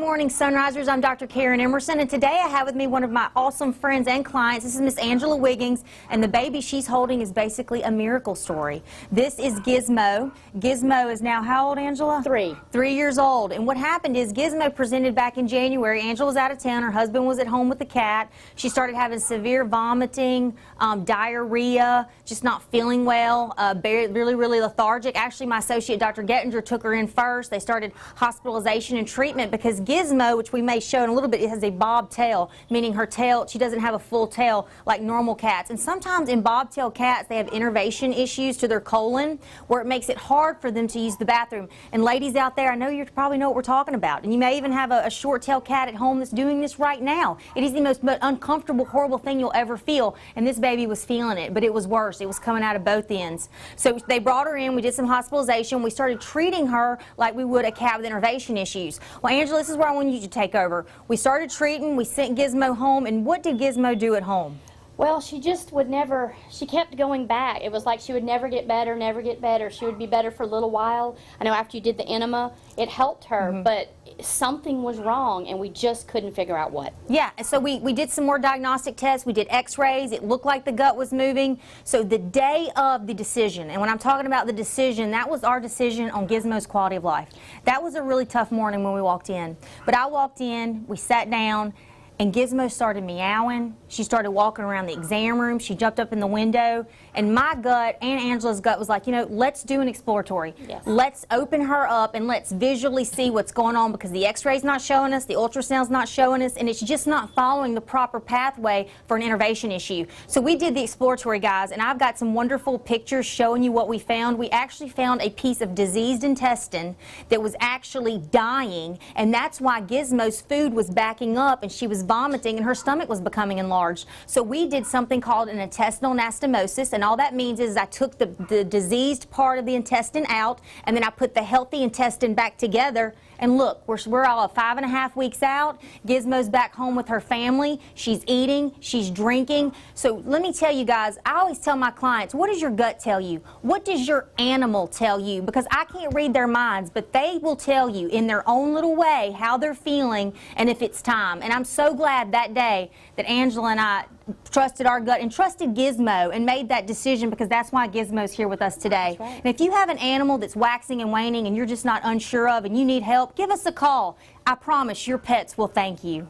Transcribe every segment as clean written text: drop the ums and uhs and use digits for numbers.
morning, Sunrisers. I'm Dr. Karen Emerson, and today I have with me one of my awesome friends and clients. This is Miss Angela Wiggins, and the baby she's holding is basically a miracle story. This is Gizmo. Gizmo is now how old, Angela? 3. 3 years old. And what happened is Gizmo presented back in January. Angela was out of town. Her husband was at home with the cat. She started having severe vomiting, diarrhea, just not feeling well, really lethargic. Actually, my associate, Dr. Gettinger, took her in first. They started hospitalization and treatment because Gizmo, which we may show in a little bit, it has a bob tail, meaning her tail, she doesn't have a full tail like normal cats. And sometimes in bobtail cats, they have innervation issues to their colon where it makes it hard for them to use the bathroom. And ladies out there, I know you probably know what we're talking about. And you may even have a short-tailed cat at home that's doing this right now. It is the most uncomfortable, horrible thing you'll ever feel. And this baby was feeling it, but it was worse. It was coming out of both ends. So they brought her in. We did some hospitalization. We started treating her like we would a cat with innervation issues. Well, Angela, this is where I want you to take over. We started treating, we sent Gizmo home, and what did Gizmo do at home? Well, she just would never, she kept going back. It was like she would never get better, never get better. She would be better for a little while. I know after you did the enema, it helped her, but something was wrong, and we just couldn't figure out what. Yeah, and so we did some more diagnostic tests. We did x-rays. It looked like the gut was moving. So the day of the decision, and when I'm talking about the decision, that was our decision on Gizmo's quality of life. That was a really tough morning when we walked in. But I walked in, we sat down, and Gizmo started meowing. She started walking around the exam room. She jumped up in the window. And my gut and Angela's gut was like, you know, let's do an exploratory. Yes. Let's open her up and let's visually see what's going on because the x-ray's not showing us, the ultrasound's not showing us, and it's just not following the proper pathway for an innervation issue. So we did the exploratory, guys, and I've got some wonderful pictures showing you what we found. We actually found a piece of diseased intestine that was actually dying, and that's why Gizmo's food was backing up and she was vomiting and her stomach was becoming enlarged. So we did something called an intestinal anastomosis, and all that means is I took the diseased part of the intestine out and then I put the healthy intestine back together. And look, we're all 5.5 weeks out. Gizmo's back home with her family. She's eating, she's drinking. So let me tell you guys, I always tell my clients, what does your gut tell you? What does your animal tell you? Because I can't read their minds, but they will tell you in their own little way how they're feeling and if it's time. And I'm so glad that day that Angela and I trusted our gut and trusted Gizmo and made that decision, because that's why Gizmo's here with us today. That's right. And if you have an animal that's waxing and waning and you're just not unsure of and you need help, give us a call. I promise your pets will thank you.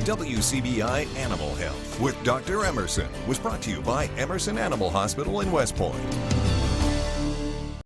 WCBI Animal Health with Dr. Emerson was brought to you by Emerson Animal Hospital in West Point.